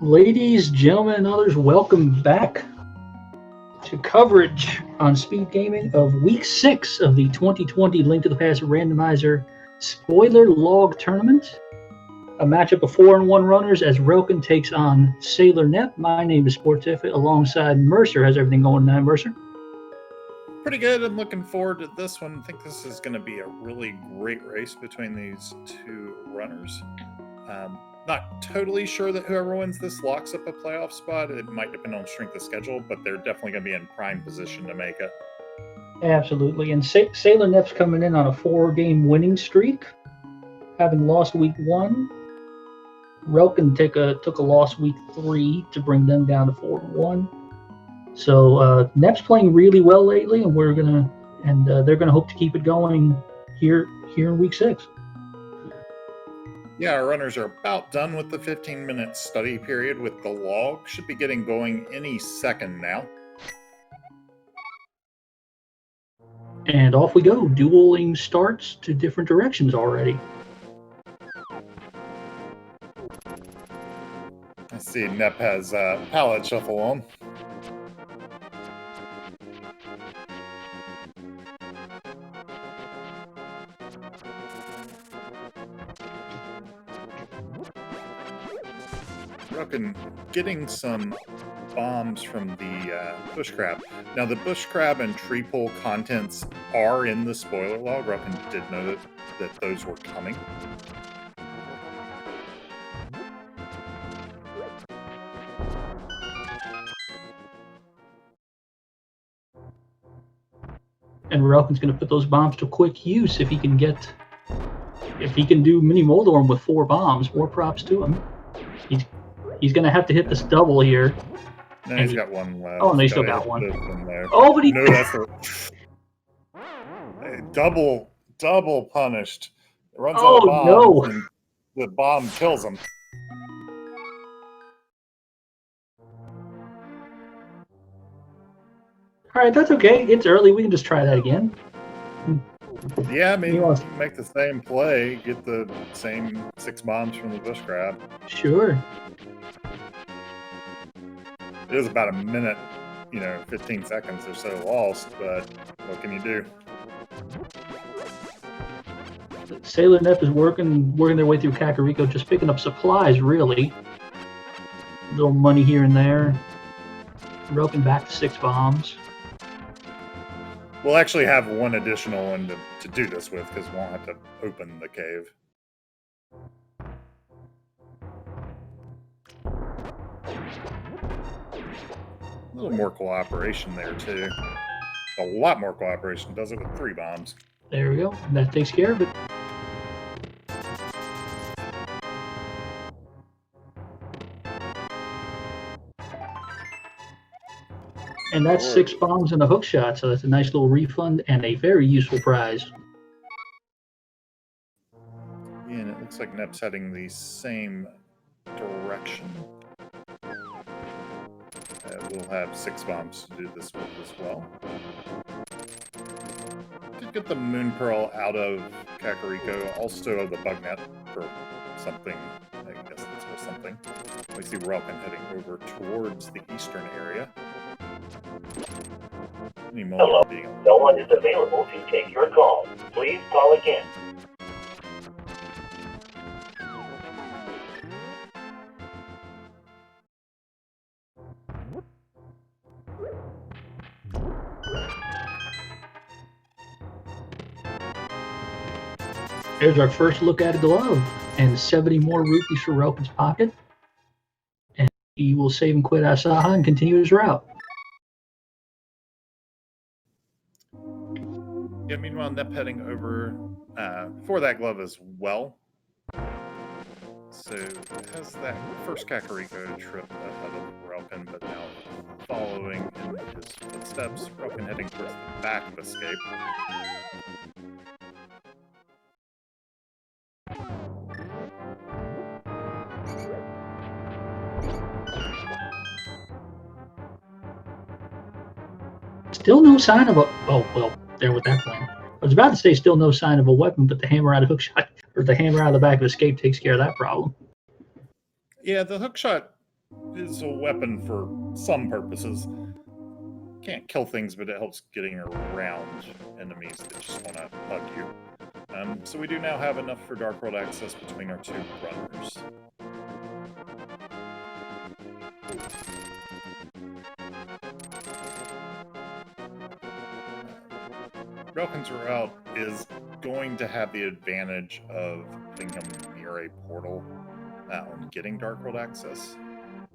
Ladies, gentlemen, and others, welcome back to coverage on Speed Gaming of Week 6 of the 2020 Link to the Past Randomizer Spoiler Log Tournament. A matchup of 4-1 runners as Relkin takes on Sailor Nep. My name is Sportifa alongside Mercer. How's everything going tonight, Mercer? Pretty good. I'm looking forward to this one. I think this is going to be a really great race between these two runners. Not totally sure that whoever wins this locks up a playoff spot. It might depend on strength of schedule, but they're definitely going to be in prime position to make it. Absolutely. And Sailor Nep's coming in on a 4-game winning streak, having lost week 1. Relkin took a loss week 3 to bring them down to 4-1. So Nep's playing really well lately, and they're gonna hope to keep it going here in week 6. Yeah, our runners are about done with the 15-minute study period with the log. Should be getting going any second now. And off we go. Dueling starts to different directions already. I see Nep has palette shuffle on. Relkin getting some bombs from the bush crab. Now the bush crab and tree pole contents are in the spoiler log. Relkin did know that those were coming. And Relkin's going to put those bombs to quick use if he can do mini Moldorm with 4 bombs. More props to him. He's going to have to hit this double here. No, he's got one left. Oh, and they still got one. There. Oh, but he... No, that's double punished. It runs out of bombs, no. And the bomb kills him. All right, that's okay. It's early. We can just try that again. Yeah, I mean, you can make the same play, get the same 6 bombs from the bush crab. Sure. It was about a minute, 15 seconds or so lost, but what can you do? Sailor Nep is working their way through Kakariko, just picking up supplies, really. A little money here and there. Relkin back to 6 bombs. We'll actually have one additional one to do this with, because we won't have to open the cave. A little more cooperation there, too. A lot more cooperation. Does it with 3 bombs. There we go. That takes care of it. And that's 6 bombs and a hook shot, so that's a nice little refund and a very useful prize. Yeah, and it looks like Nep's heading the same direction. We'll have 6 bombs to do this with as well. Did get the Moon Pearl out of Kakariko, also the Bug Net for something. I guess that's for something. We see Relkin heading over towards the eastern area. Hello, no one is available to take your call. Please call again. There's our first look at a glove, and 70 more rupees for Relkin's pocket. And he will save and quit Asaha and continue his route. Yeah, meanwhile, Nep heading over for that glove as well. So has that first Kakariko trip ahead of Relkin, but now following in his footsteps, Relkin heading towards the back of Escape. Still no sign of a... Oh, well, there with that plan. I was about to say still no sign of a weapon, but the hammer out of hookshot, or the hammer out of the back of Escape takes care of that problem. Yeah, the hookshot is a weapon for some purposes. Can't kill things, but it helps getting around enemies that just want to hug you. So we do now have enough for Dark World access between our two runners. Relkin's route is going to have the advantage of putting him near a portal on getting Dark World access.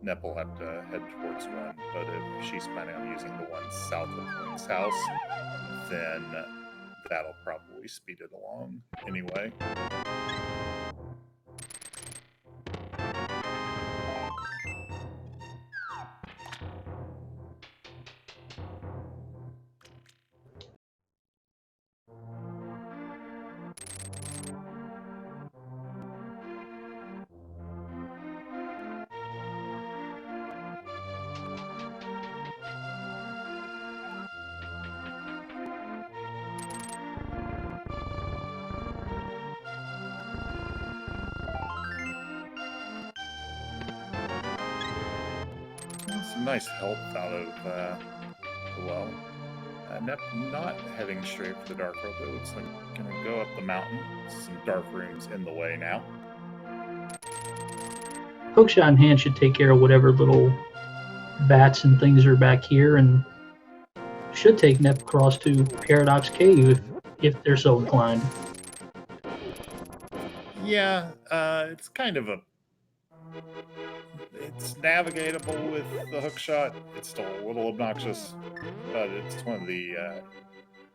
Nep will have to head towards one, but if she's planning on using the one south of Link's house, then that'll probably speed it along anyway. Some nice help out of the well. Nep not heading straight for the Dark World, but it looks like gonna go up the mountain. Some dark rooms in the way now. Hookshot in hand should take care of whatever little bats and things are back here, and should take Nep across to Paradox Cave if they're so inclined. Yeah, it's kind of it's navigatable with the hookshot. It's still a little obnoxious, but it's one of the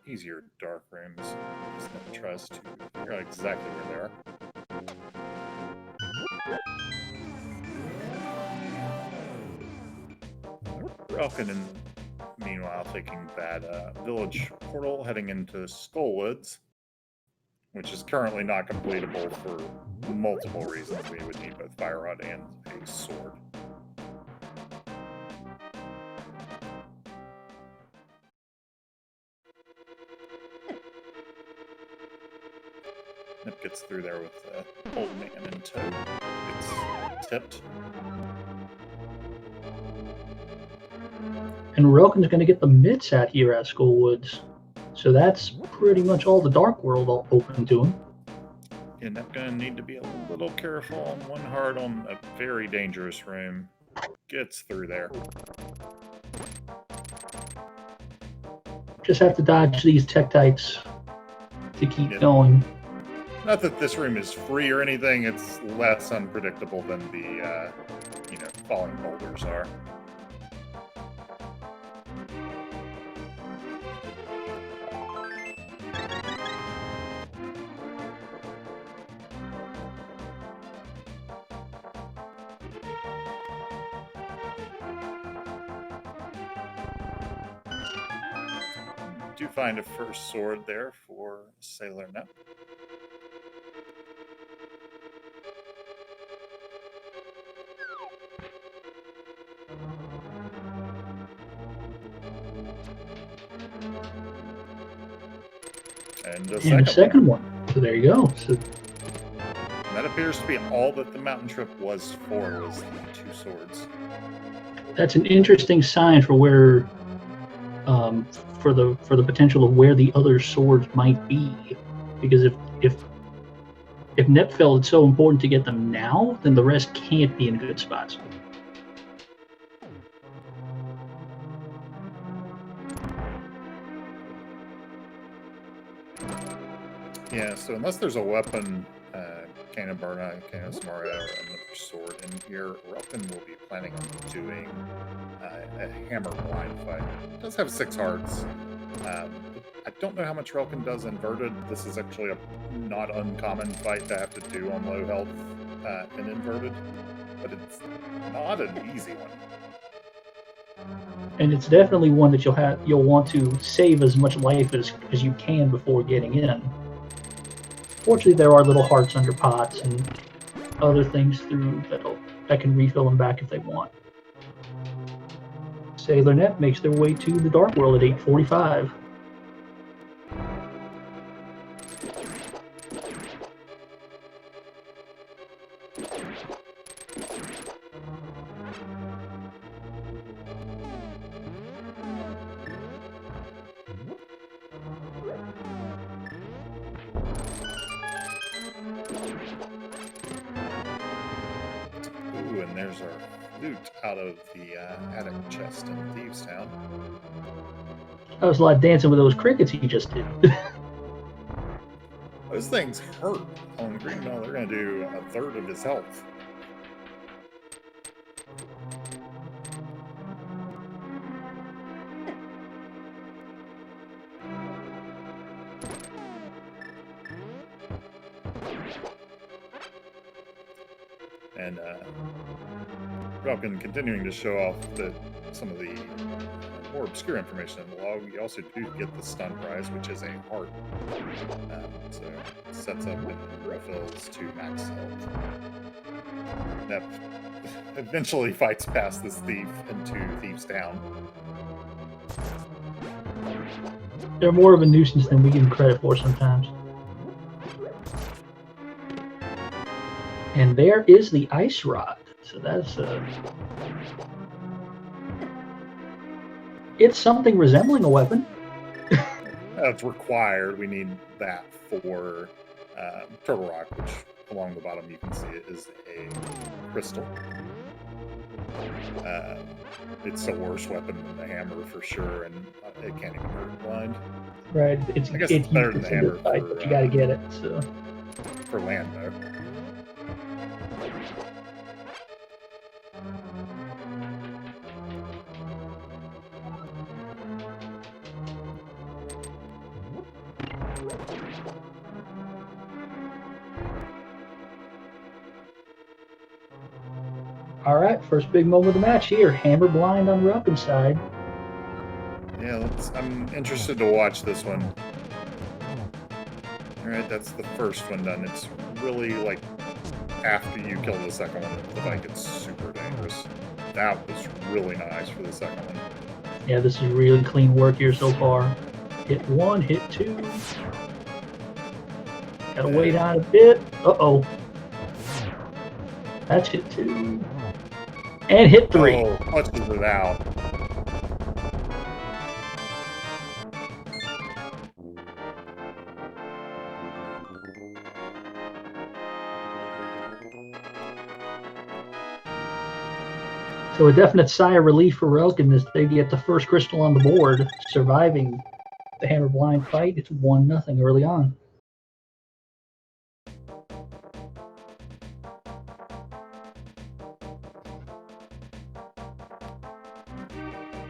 easier dark rooms. Just don't trust to figure out exactly where they are. Relkin, meanwhile, taking that village portal, heading into Skullwoods, which is currently not completable for multiple reasons. We would need both Fire Rod and a sword. Nip gets through there with the old man in tow. It's tipped. And Relkin's going to get the mitts out here at Skullwoods. So that's pretty much all the Dark World open to him. You're not going to need to be a little careful on one hard on a very dangerous room. Gets through there. Just have to dodge these Tektites to keep going. Not that this room is free or anything, it's less unpredictable than the, falling boulders are. Do find a first sword there for Sailor Nep. And a second one. So there you go. So that appears to be all that the mountain trip was for, was the two swords. That's an interesting sign for where, for the potential of where the other swords might be, because if Nep felt it's so important to get them now, then the rest can't be in good spots. Yeah, so unless there's a weapon, Cannon Barna, Cannon Samara, or another sword in here, Relkin will be planning on doing a hammer blind fight. It does have 6 hearts. I don't know how much Relkin does inverted. This is actually a not uncommon fight to have to do on low health in inverted, but it's not an easy one. And it's definitely one that you'll want to save as much life as you can before getting in. Fortunately, there are little hearts under pots and other things that can refill them back if they want. Sailor Nep makes their way to the Dark World at 8:45. there's our loot out of the attic chest in Thieves Town. That was a lot of dancing with those crickets he just did. Those things hurt on the green. No, they're going to do a third of his health. And Relkin continuing to show off some of the more obscure information in the log. You also do get the stun prize, which is a heart. So it sets up and refills to max health. That eventually fights past this thief into Thieves Town. They're more of a nuisance than we give them credit for sometimes. And there is the ice rod. So that's it's something resembling a weapon. It's required. We need that for Turtle Rock, which along the bottom you can see it is a crystal. It's a worse weapon than the hammer for sure, and it can't even hurt blind. Right. I guess it's better than the hammer fight, but you got to get it. So for land though. all right, first big moment of the match here. Hammer blind on Relkin's side. Yeah, I'm interested to watch this one. Alright, that's the first one done. It's really like after you kill the second one, the fight gets super dangerous. That was really nice for the second one. Yeah, this is really clean work here so far. Hit one, hit two. Gotta wait on a bit. Uh-oh. That's hit two. And hit three. Oh, punches it out. So a definite sigh of relief for Relkin as they get the first crystal on the board, surviving the hammer blind fight. It's 1-0 early on.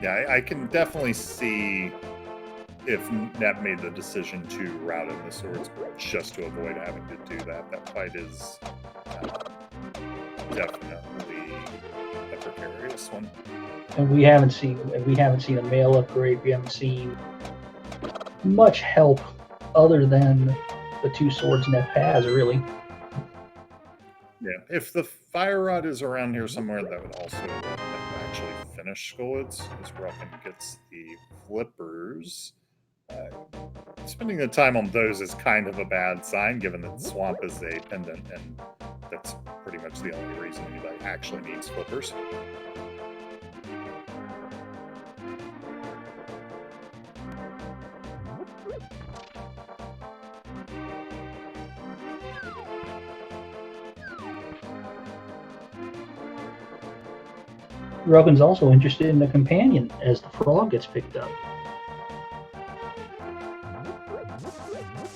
Yeah, I can definitely see if Nep made the decision to route in the swords just to avoid having to do that. That fight is definitely a precarious one. And we haven't seen a mail upgrade. We haven't seen much help other than the two swords Nep has, really. Yeah, if the fire rod is around here somewhere, that would also let Nep actually finish Skullids, as Relkin gets the flippers. Spending the time on those is kind of a bad sign, given that Swamp is a pendant, and that's pretty much the only reason anybody actually needs flippers. Relkin's also interested in the companion as the frog gets picked up.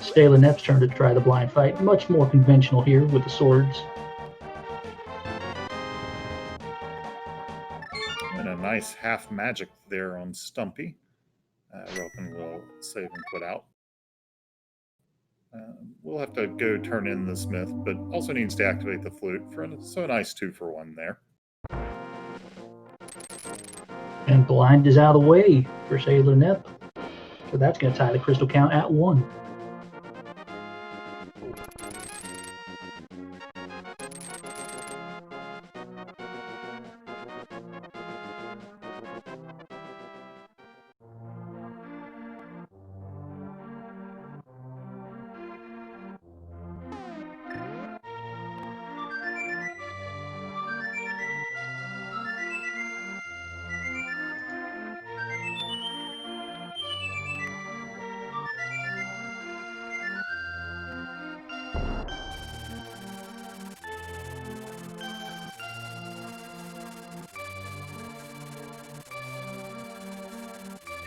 Stayla Nep's turn to try the blind fight. Much more conventional here with the swords. And a nice half magic there on Stumpy. Relkin will save and put out. We'll have to go turn in the smith, but also needs to activate the flute. So a nice 2-for-1 there. And blind is out of the way for Stayla Nep. So that's going to tie the crystal count at 1.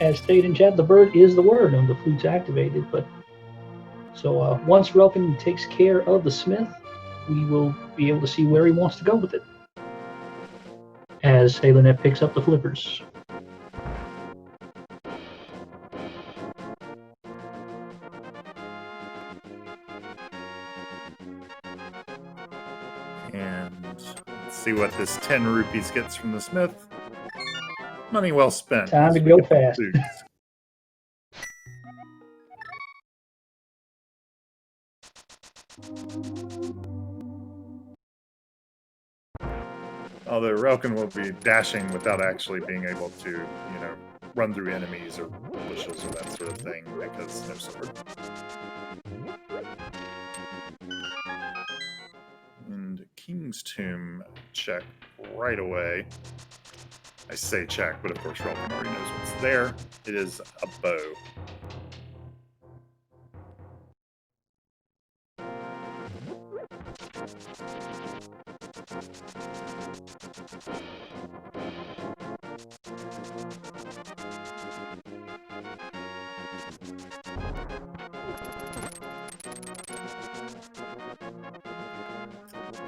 as stated in chat, the bird is the word and the flute's activated. But so once Relkin takes care of the smith, we will be able to see where he wants to go with it. As Salonet picks up the flippers. And let's see what this 10 rupees gets from the smith. Money well spent. Time to go fast. Although Relkin will be dashing without actually being able to, you know, run through enemies or bushes or that sort of thing because no sword. And King's Tomb check right away. I say check, but of course Relkin already knows what's there. It is a bow.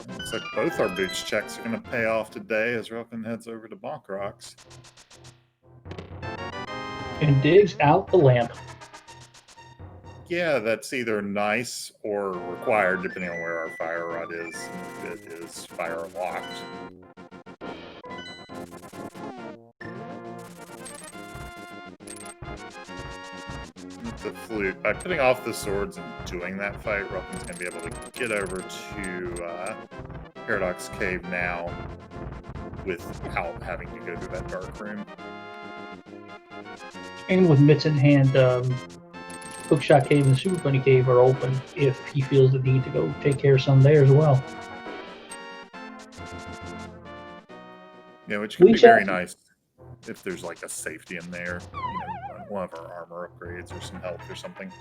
Looks like both our boots checks are going to pay off today as Relkin heads over to Bonk Rocks. And digs out the lamp. Yeah, that's either nice or required depending on where our fire rod is. If it is fire locked. The flute. By putting off the swords and doing that fight, Relkin's going to be able to get over to Paradox Cave now without having to go through that dark room. And with mitts in hand, Hookshot Cave and Super Bunny Cave are open if he feels the need to go take care of some there as well. Yeah, which could be very nice if there's like a safety in there. You know, one of our armor upgrades or some health or something.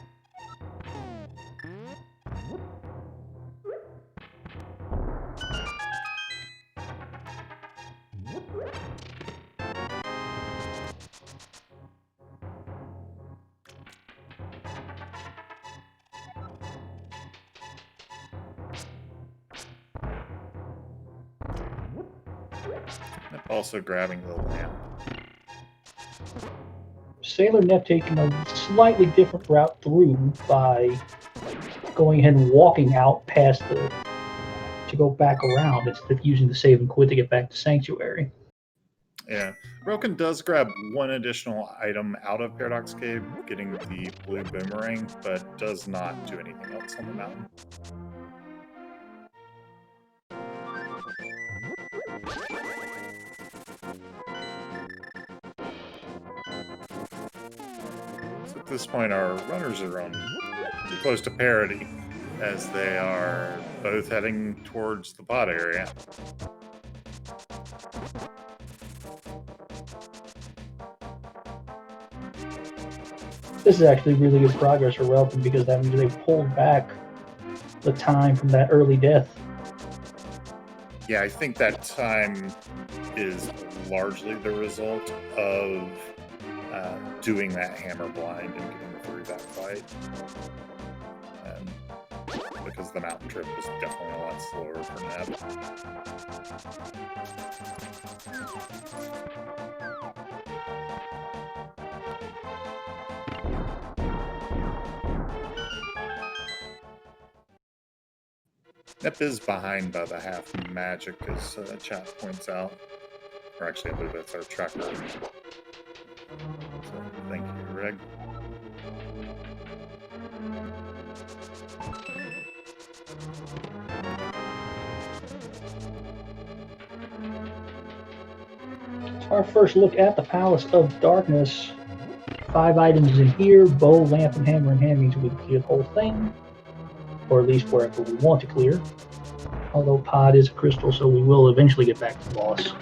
Also grabbing the lamp. Sailor Nep taking a slightly different route through by going ahead and walking out past the to go back around instead of using the save and quit to get back to Sanctuary. Yeah. Relkin does grab one additional item out of Paradox Cave, getting the blue boomerang, but does not do anything else on the mountain. So at this point, our runners are on pretty close to parity, as they are both heading towards the pod area. This is actually really good progress for Relkin because that means they pulled back the time from that early death. Yeah, I think that time is largely the result of doing that hammer blind and getting through that fight. Because the mountain trip was definitely a lot slower for Neb. Nep is behind by the half magic, as chat points out. Or actually, I believe that's our tracker. So, thank you, Reg. So our first look at the Palace of Darkness. 5 items in here: bow, lamp, and hammer. And hand means we can clear the whole thing, or at least wherever we want to clear. Although pod is a crystal, so we will eventually get back to the boss.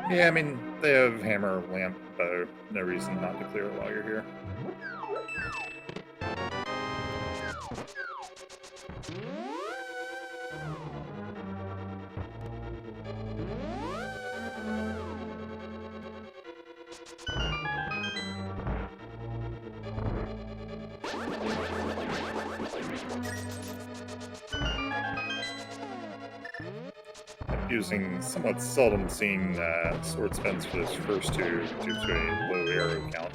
Yeah, I mean, they have hammer, lamp, bow. No reason not to clear it while you're here. using somewhat seldom seen sword spins for those first two due to a low arrow count,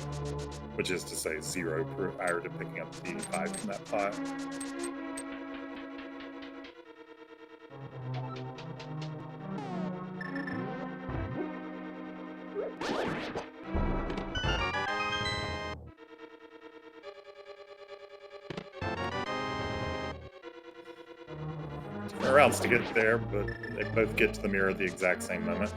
which is to say 0 prior to picking up the 5 from that pot. Different routes to get there, but they both get to the mirror at the exact same moment.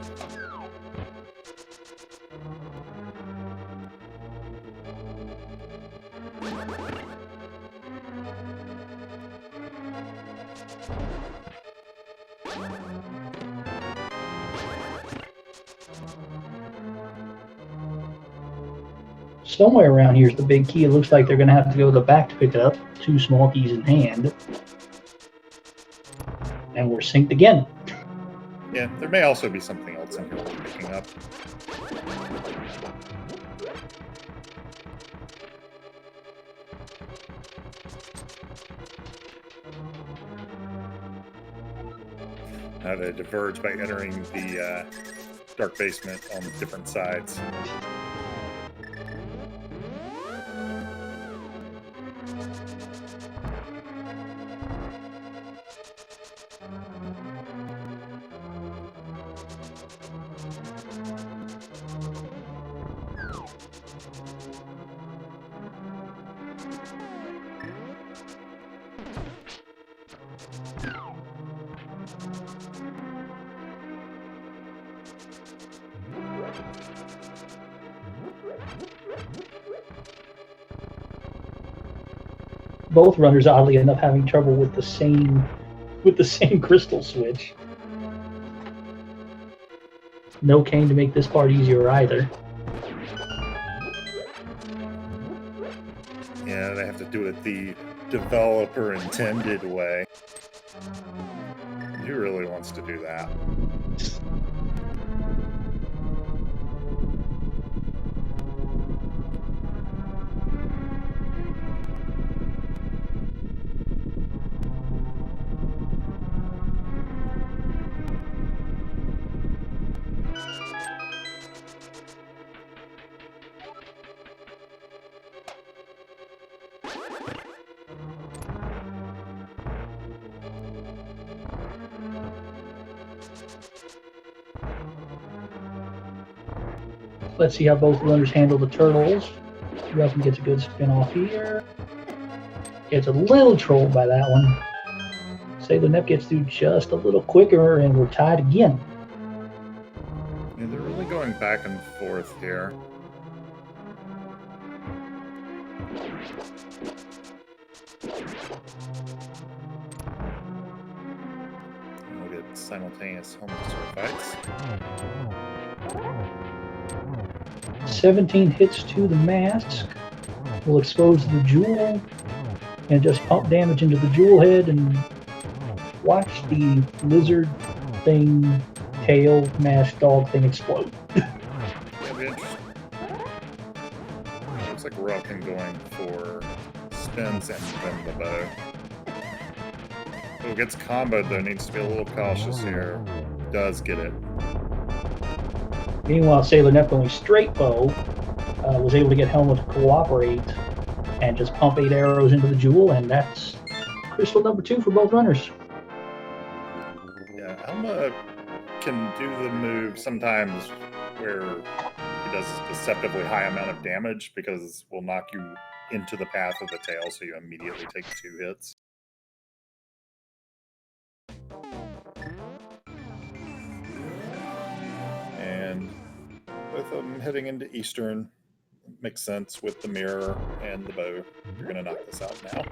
Somewhere around here is the big key. It looks like they're going to have to go to the back to pick it up. 2 small keys in hand. And we're synced again. Yeah, there may also be something else in here we're picking up. They diverge by entering the dark basement on different sides. Both runners, oddly enough, having trouble with the same crystal switch. No cane to make this part easier either. Yeah, they have to do it the developer intended way. Who really wants to do that? Let's see how both runners handle the turtles. Relkin gets a good spin off here. Gets a little trolled by that one. Sailor Nep gets through just a little quicker, and we're tied again. Yeah, they're really going back and forth here. And we'll get simultaneous home fights. 17 hits to the mask. Will expose the jewel and just pump damage into the jewel head and watch the lizard thing, tail, mask dog thing explode. That'd be interesting. Looks like Relkin going for spins and then the bow. Who gets comboed though needs to be a little cautious here. Does get it. Meanwhile, Sailor Nep going straight bow was able to get Helma to cooperate and just pump 8 arrows into the jewel, and that's crystal number 2 for both runners. Yeah, Helma can do the move sometimes where he does a deceptively high amount of damage because will knock you into the path of the tail, so you immediately take 2 hits. And both of them heading into Eastern makes sense with the mirror and the bow. You're going to knock this out now.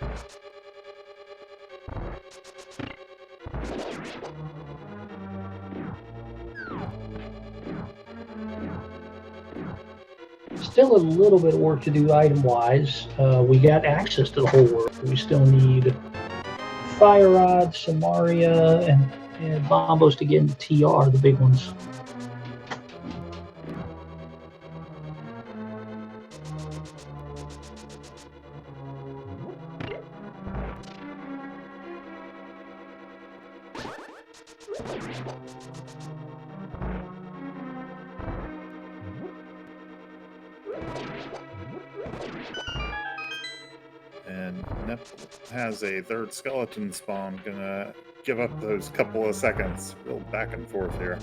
Still a little bit of work to do item-wise. We got access to the whole world. We still need Fire Rod, Samaria, and Bombos to get into TR, the big ones. Nep has a third skeleton spawn. Gonna give up those couple of seconds. Real back and forth here.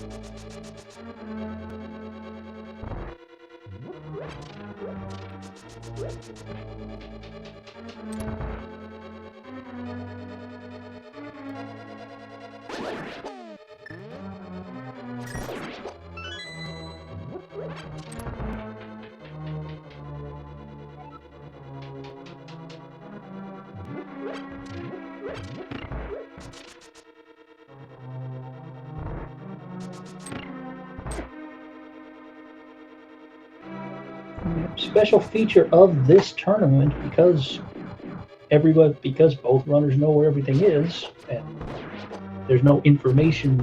Special feature of this tournament, because both runners know where everything is, and there's no information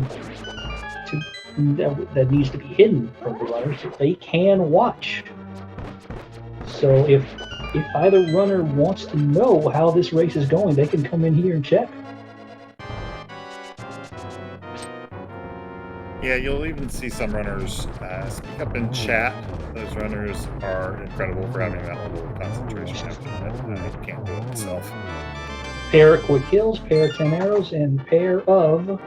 that needs to be hidden from the runners, they can watch. So if either runner wants to know how this race is going, they can come in here and check. Yeah, you'll even see some runners speak up in chat. Those runners are incredible for having that level of concentration. I can't do it myself. Pair of quick kills, pair of 10 arrows, and pair of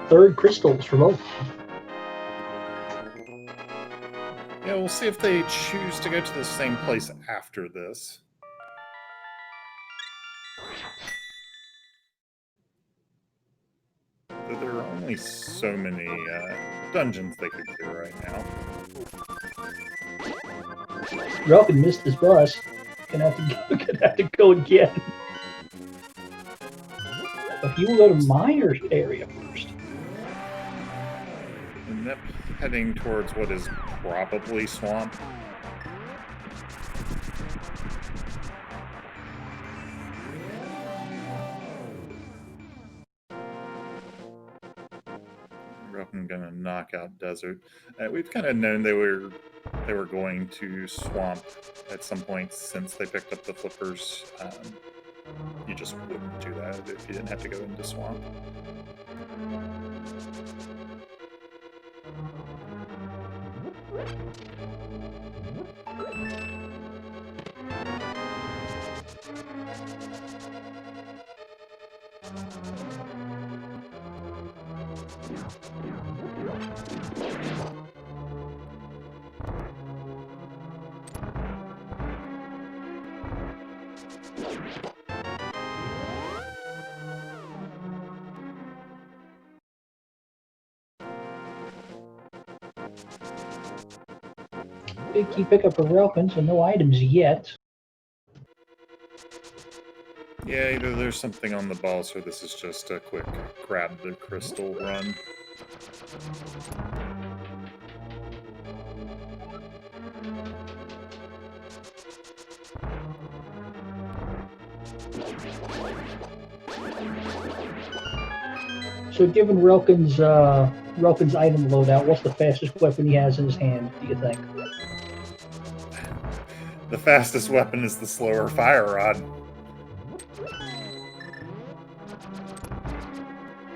third crystals for both. Yeah, we'll see if they choose to go to the same place after this. There are only so many dungeons they could clear right now. Relkin missed his bus. Gonna have to go again. But he will go to Meyer's area first. And Nep heading towards what is probably swamp. I'm gonna knock out desert. We've kind of known they were going to swamp at some point since they picked up the flippers. You just wouldn't do that if you didn't have to go into swamp. Big key pickup for Relkin, so no items yet. Yeah, either there's something on the boss or this is just a quick grab the crystal run. So given Relkin's item loadout, what's the fastest weapon he has in his hand, do you think? The fastest weapon is the slower fire rod.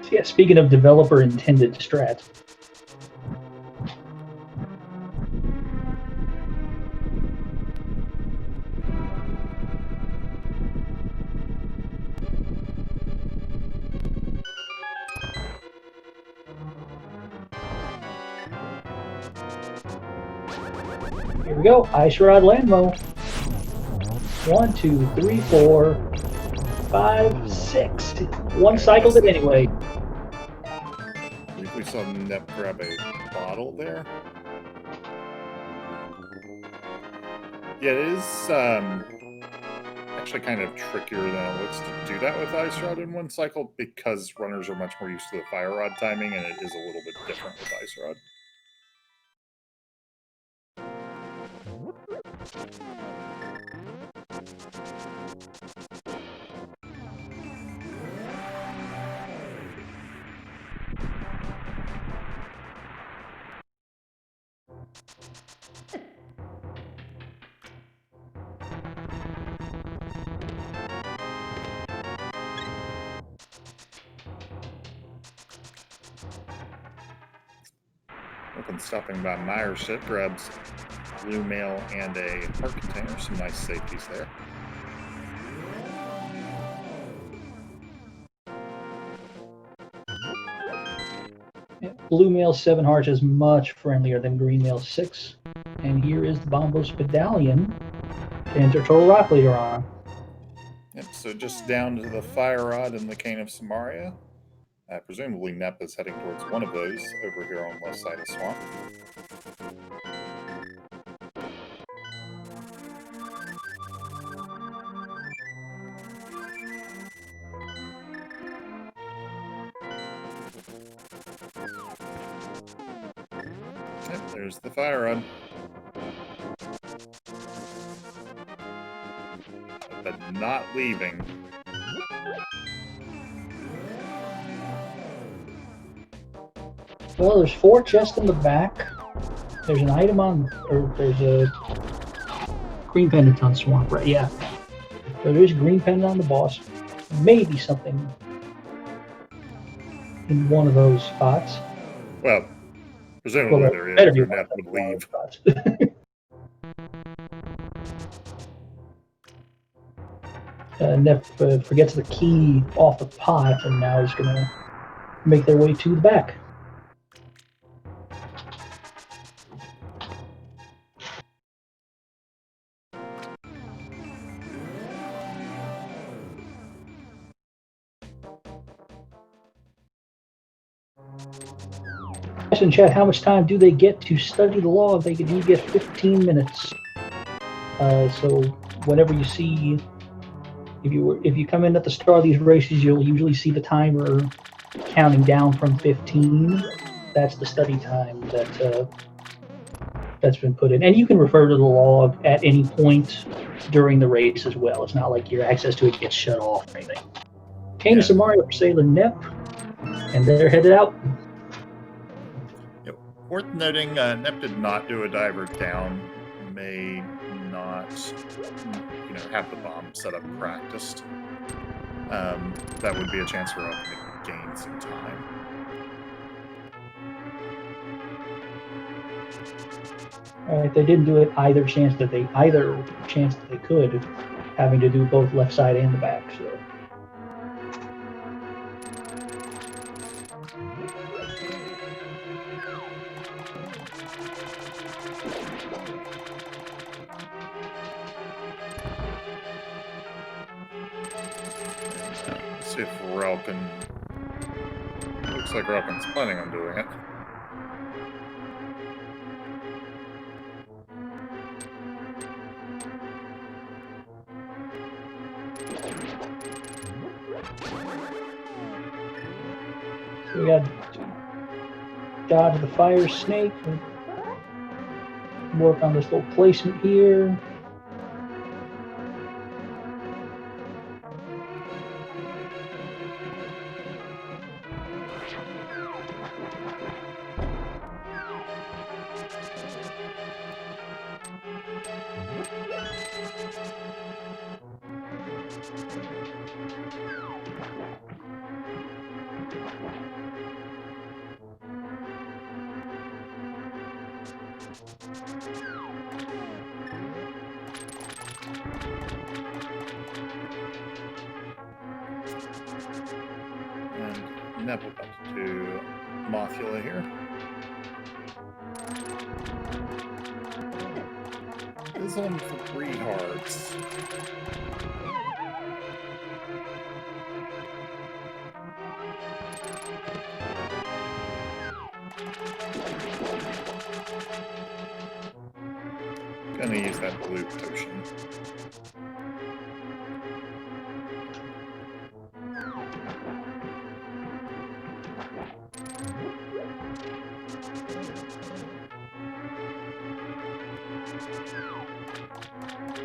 So yeah, speaking of developer-intended strats. Here we go, Ice Rod Landmo. 1, 2, 3, 4, 5, 6. One cycled it anyway. I think we saw Nep grab a bottle there. Yeah, it is actually kind of trickier than it looks to do that with Ice Rod in one cycle because runners are much more used to the Fire Rod timing, and it is a little bit different with Ice Rod. Looking stopping by Meyer's ship, grabs blue mail and a heart container. Some nice safeties there. Blue male 7 hearts is much friendlier than green male 6. And here is the Bombos Medallion to enter Total Rock later on. Yep, so just down to the Fire Rod and the Cane of Samaria. Presumably Nep is heading towards one of those over here on the left side of Swamp. Yep, there's the Fire Rod. But not leaving. Well, there's 4 chests in the back. There's an item on, or there's a green pendant on Swamp, right? Yeah. So there's a green pendant on the boss. Maybe something in one of those spots. Well, presumably Well, there better is. be Or one Nep of would those leave. spots. Nep forgets the key off the pot, and now he's gonna make their way to the back. In chat, how much time do they get to study the law? They do get 15 minutes. So whenever you see, if you come in at the start of these races, you'll usually see the timer counting down from 15. That's the study time that's been put in, and you can refer to the log at any point during the race as well. It's not like your access to it gets shut off or anything. Cane of Samaria for Sailor Nep, and they're headed out. Worth noting, Nep did not do a diver down. May not, have the bomb set up practiced. That would be a chance for him to gain some time. They didn't do it either chance that they could, having to do both left side and the back. So. Let's see if relkin. Looks like relkin's planning on doing it. So we got dodge the fire snake. Work on this little placement here. And Nep about to do Mothula here. This on 3 hearts. Gonna use that blue potion.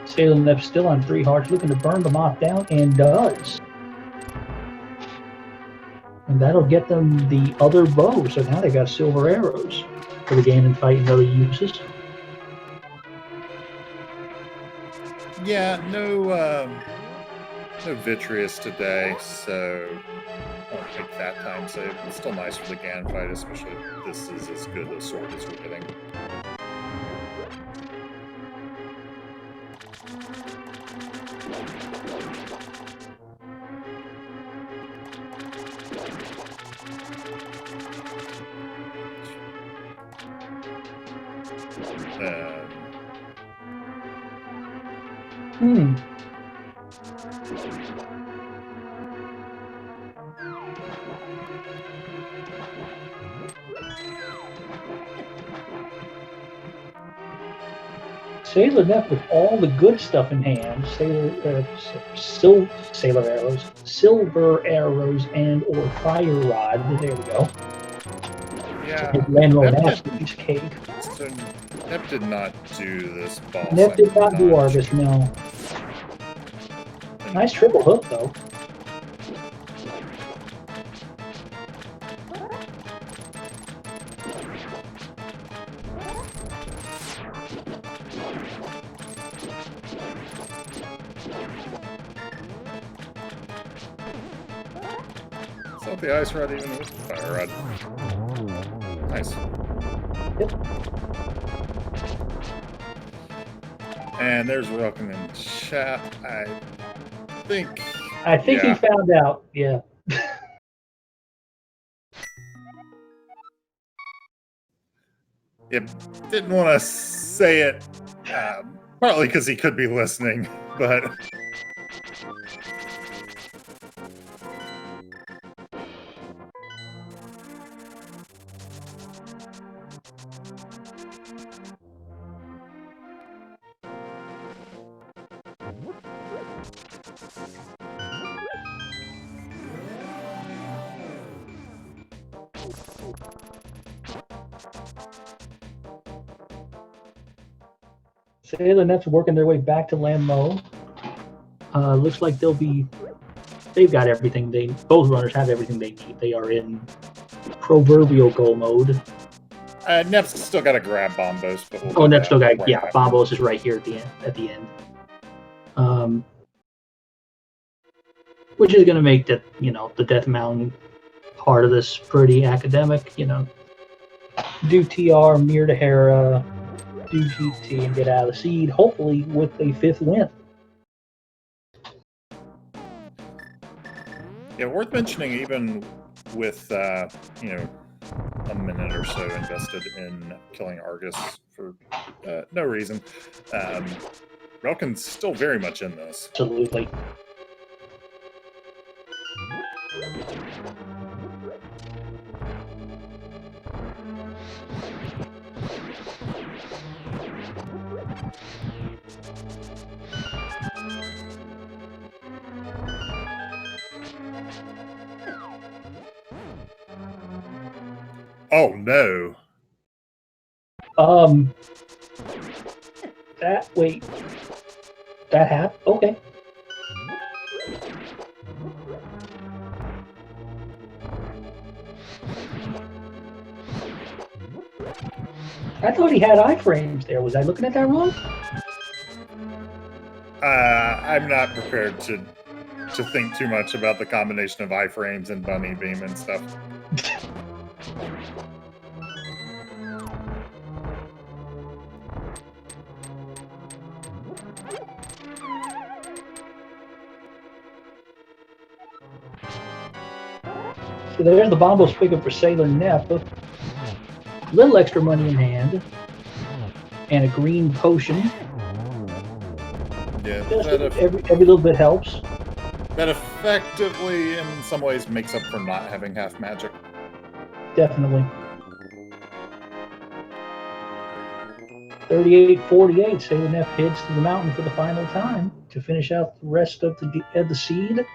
Sailor Nep's still on 3 hearts, looking to burn the moth down, and does. And that'll get them the other bow, so now they got silver arrows for the game and fight and other uses. Yeah, no Vitreous today, so I won't take that time save. It's still nice for the Gan fight, especially if this is as good a sword as we're getting. Hmm. Sailor Neff with all the good stuff in hand. Sailor arrows, silver arrows, and or fire rod. There we go. Yeah. Landroll and Neff Ashby's cake. So Neff did not do this boss. Neff did I'm not do Argus, sure. no. Nice triple hook, though. Is that the ice rod even with the fire rod? Nice. Yep. And there's Relkin in chat. I think he found out, yeah. It didn't want to say it, partly because he could be listening, but... Sailor Neff's working their way back to Lammo. Looks like they've got everything both runners have everything they need. They are in proverbial goal mode. Neff's still got to grab Bombos, but Neff's still got, Bombos is right here at the end. Which is going to make the Death Mountain part of this pretty academic, do TR, Mir to Hera, do GT, and get out of the seed, hopefully with a 5th win. Yeah, worth mentioning, even with, a minute or so invested in killing Argus for no reason, Relkin's still very much in this. Absolutely. Oh no. That happened? Okay. I thought he had iframes there. Was I looking at that wrong? I'm not prepared to think too much about the combination of iframes and bunny beam and stuff. So there's the Bombos pickup for Sailor Neff. A little extra money in hand. And a green potion. Yeah, every little bit helps. That effectively, in some ways, makes up for not having half magic. Definitely. 38-48. Sailor Neff heads to the mountain for the final time to finish out the rest of the seed.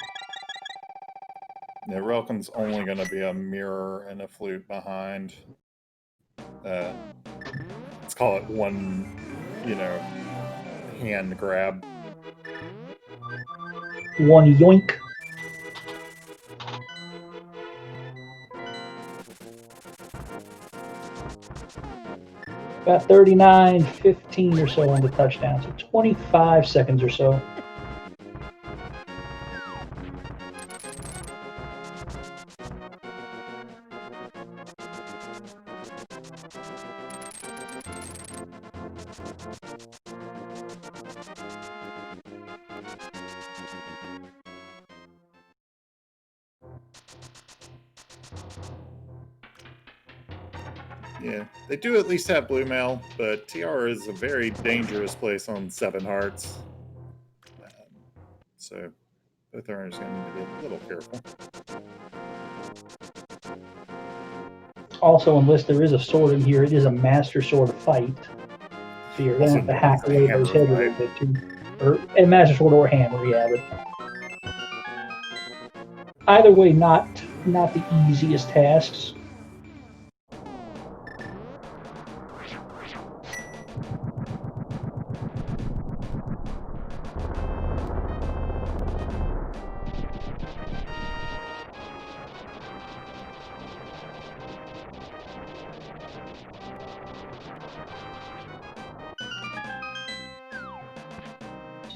Yeah, Relkin's only going to be a mirror and a flute behind. Let's call it one, hand grab. One yoink. About 39-15 or so on the touchdown, so 25 seconds or so. Yeah, they do at least have blue mail, but TR is a very dangerous place on 7 hearts. So both owners are going to need to be a little careful. Also, unless there is a sword in here, it is a master sword fight. So you're going to have to hack away those heads a little bit too. Or a master sword or hammer, yeah. But either way, not the easiest tasks.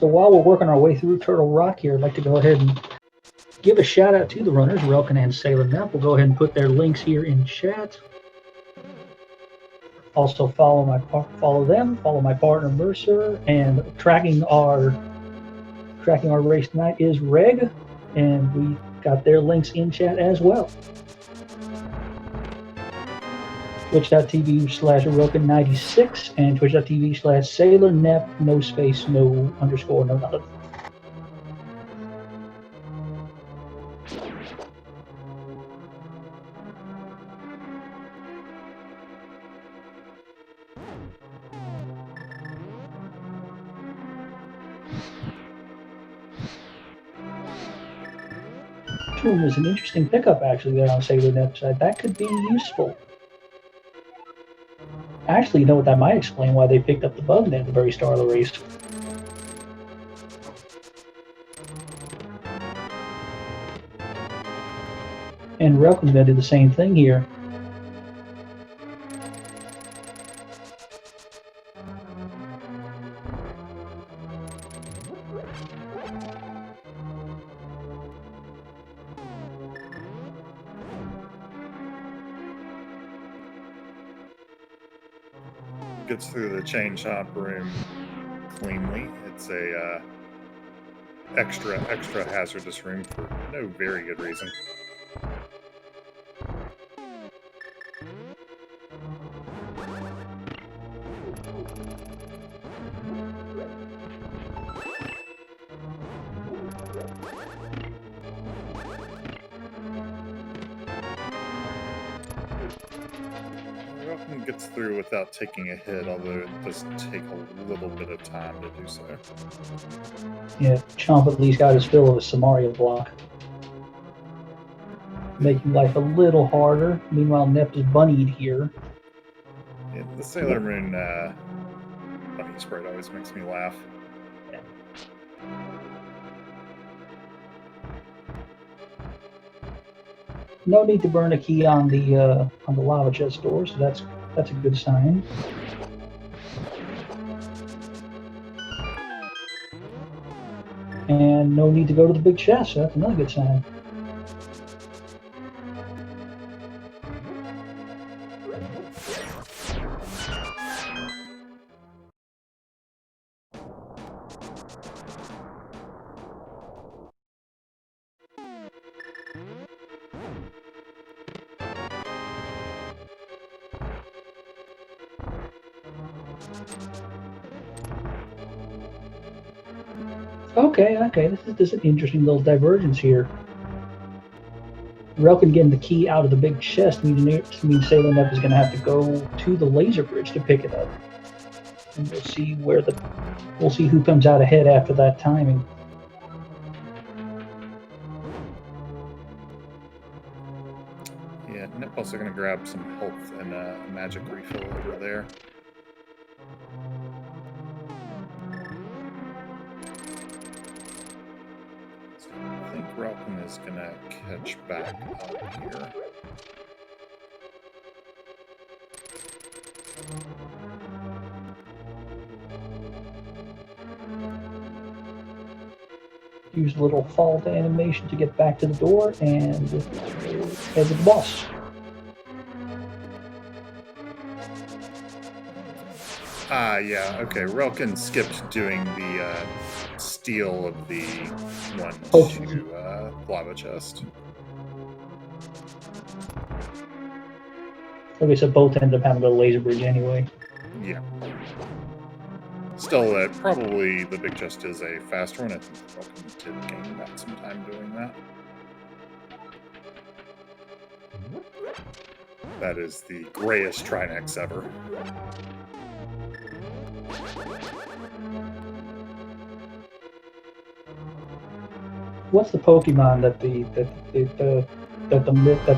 So while we're working our way through Turtle Rock here, I'd like to go ahead and give a shout out to the runners, Relkin and Sailor Nep. We'll go ahead and put their links here in chat. Also follow them, follow my partner Mercer, and tracking our race tonight is Reg, and we got their links in chat as well. Twitch.tv/Relkin96 and Twitch.tv/SailorNep, no space, no underscore, no nothing. Tomb is an interesting pickup actually there on SailorNep's side. That could be useful. Actually, you know what, that might explain why they picked up the bug at the very start of the race. And Relkin's gonna do the same thing here. Gets through the chain shop room cleanly. It's a extra hazardous room for no very good reason. Gets through without taking a hit, although it does take a little bit of time to do so. Yeah, Chomp at least got his fill of a Samaria block, making life a little harder. Meanwhile, Nep is bunnied here. Yeah, the Sailor Moon bunny sprite always makes me laugh. No need to burn a key on the lava chest door, so that's a good sign. And no need to go to the big chest, so that's another good sign. Okay, this is an interesting little divergence here. Relkin getting the key out of the big chest means Sailor Nep is going to have to go to the laser bridge to pick it up. And we'll see who comes out ahead after that timing. Yeah, Nep also going to grab some health and a magic refill over there. I think Relkin is going to catch back up here. Use a little fault animation to get back to the door and head to the boss. Yeah, okay. Relkin skipped doing the steal of the one to lava chest. Like I said, both ended up having to go to Laser Bridge anyway. Yeah. Still, probably the big chest is a faster one. I think Relkin did gain about some time doing that. That is the grayest Trinex ever. What's the Pokemon that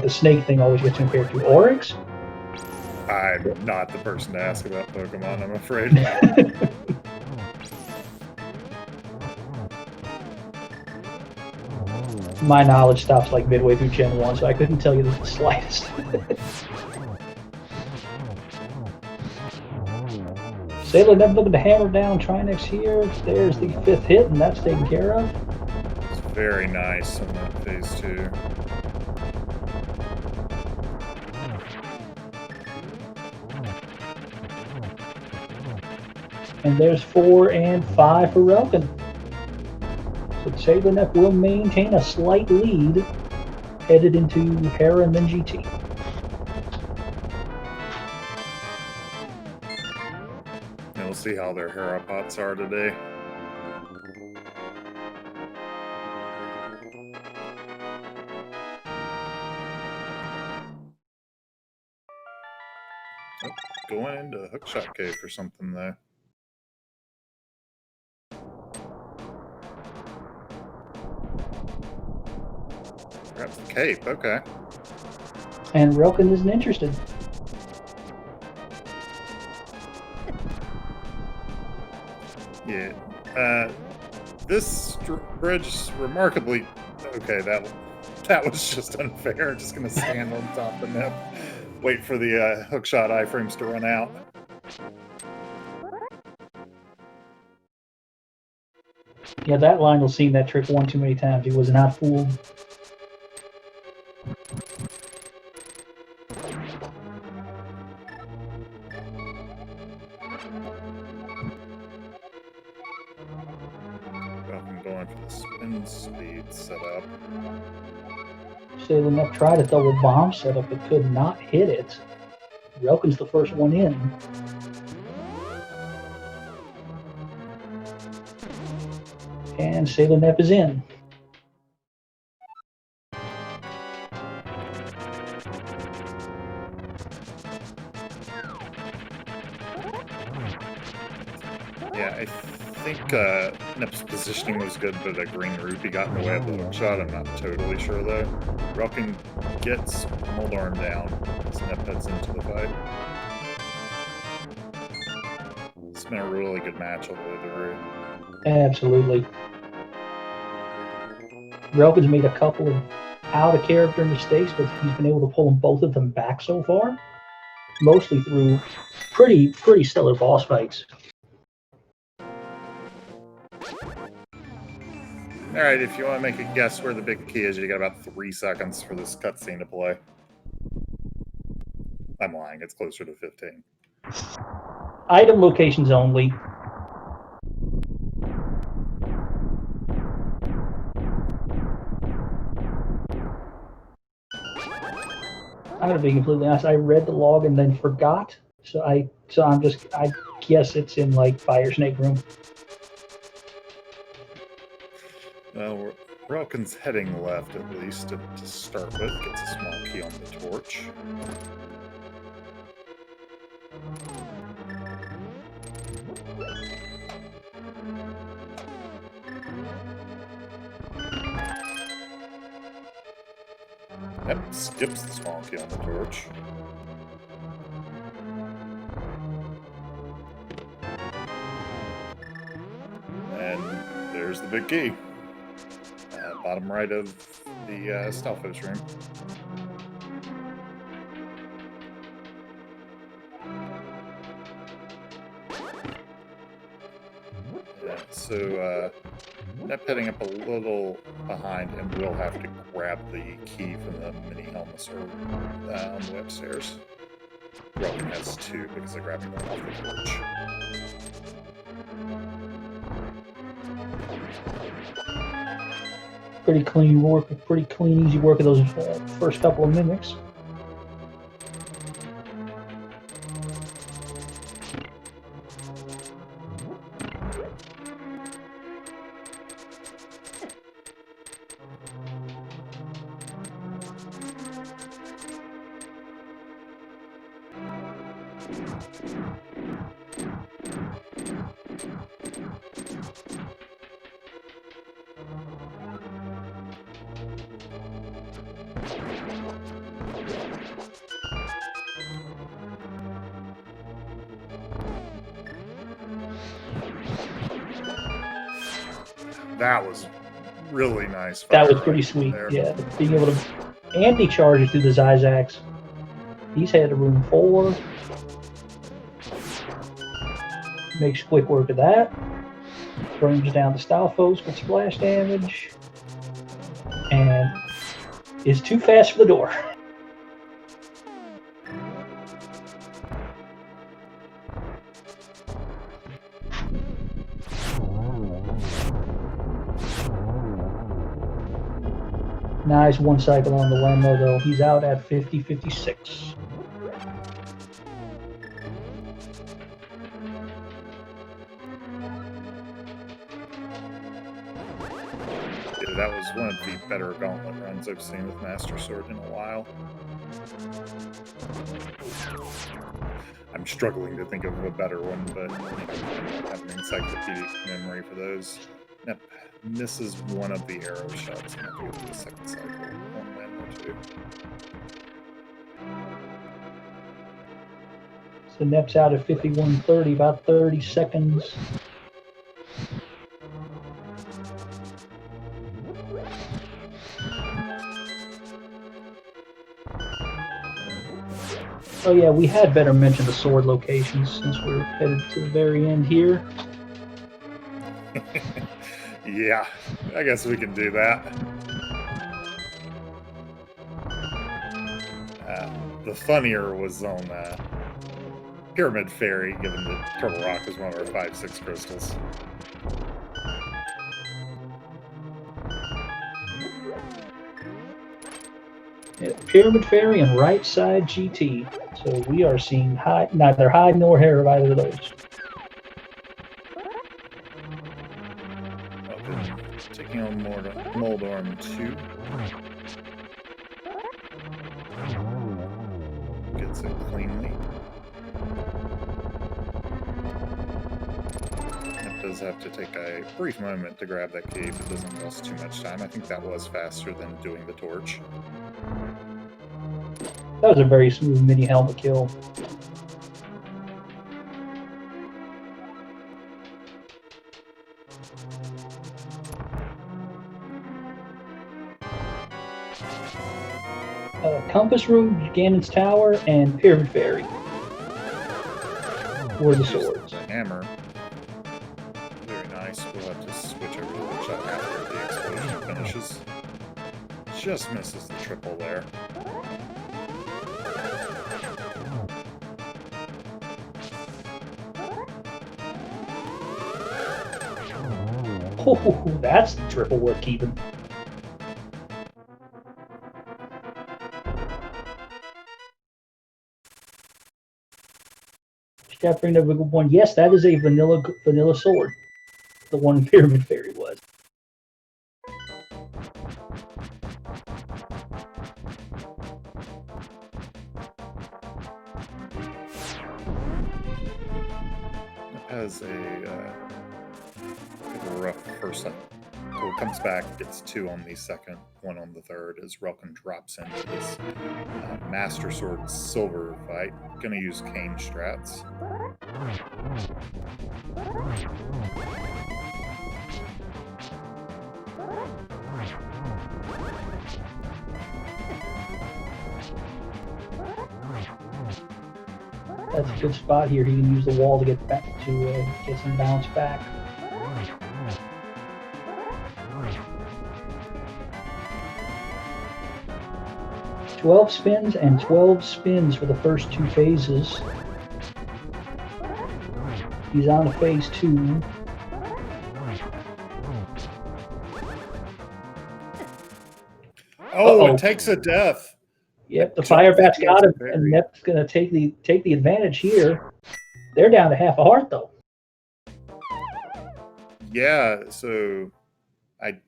the snake thing always gets compared to? Oryx? I'm not the person to ask about Pokemon, I'm afraid. My knowledge stops like midway through Gen 1, so I couldn't tell you the slightest. Sailor Nev looking to hammer down Trinex here. There's the 5th hit, and that's taken care of. It's very nice in that phase 2. And there's 4 and 5 for Relkin. So Sailor Nev will maintain a slight lead headed into Hera and then GT. And we'll see how their Hera pots are today. Oh, going into Hookshot Cave for something though. Grabs the cape, okay. And Relkin isn't interested. Yeah. This bridge is remarkably okay. That was just unfair. Just gonna stand on top of the nip, wait for the hookshot iframes to run out. Yeah, that Lionel seen that trick one too many times. He was not fooled. I'm going for the spin speed setup. Sailor Nev tried a double bomb setup but could not hit it. Relkin's the first one in. And Sailor Nev is in. Yeah, I think Nip's positioning was good, but a green rupee got in the way of the hookshot. I'm not totally sure though. Relkin gets Moldorm down as Nip heads into the fight. It's been a really good match all the way through. Absolutely. Relkin's made a couple of out-of-character mistakes, but he's been able to pull both of them back so far. Mostly through pretty stellar boss fights. Alright, if you want to make a guess where the big key is, you got about 3 seconds for this cutscene to play. I'm lying, it's closer to 15. Item locations only. I'm gonna be completely honest. I read the log and then forgot, so I guess it's in like Fire Snake Room. Well, Relkin's heading left at least to start with. Gets a small key on the torch. Yep, skips the small key on the torch. And there's the big key. Bottom right of the Stalfos room. Yeah, so Nep heading up a little behind him will have to grab the key from the mini helmet on the way upstairs. Relkin has 2 because they're grabbing one off the torch. Pretty clean work, pretty clean, easy work of those first couple of mimics. That was really nice. That was fire pretty right sweet. there. Yeah, being able to. Andy charges through the Zyzax. He's headed to room 4. Makes quick work of that. Burns down the Stalfos with splash damage. And is too fast for the door. Nice one cycle on the Lemmo, though. He's out at 50-56. Yeah, that was one of the better gauntlet runs I've seen with Master Sword in a while. I'm struggling to think of a better one, but I have an encyclopedic memory for those. Yep, misses one of the arrow shots and I'll go to the second cycle. One win or two. So Nep's out at 51-30, about 30 seconds. Oh yeah, we had better mention the sword locations since we're headed to the very end here. Yeah, I guess we can do that. The funnier was on Pyramid Fairy, given that Turtle Rock is one of our 5-6 crystals. Yeah, Pyramid Fairy and Right Side GT. So we are seeing neither hide nor hair of either of those. Okay. Taking on Moldorm 2. Gets it cleanly. It does have to take a brief moment to grab that cave. It doesn't cost too much time. I think that was faster than doing the torch. That was a very smooth mini helmet kill. Compass Room, Ganon's Tower, and Pyramid Fairy were the swords. The hammer. Very nice. We'll have to switch over to the shot after the explosion finishes. Just misses the triple there. Oh, that's the triple worth keeping. Step bring up a good one. Yes, that is a vanilla sword. The one Pyramid Fairy was. Has a rough first set. So it comes back, gets 2 on the second, 1 on the third, as Relkin drops into this Master Sword Silver fight. Gonna use Cane strats. That's a good spot here. He can use the wall to get back to get some bounce back. "12 spins and 12 spins for the first 2 phases. He's on to phase 2. Oh, it takes a death. Yep, the fire bat's got him, and Nep's gonna take the advantage here. They're down to half a heart though. Yeah, so I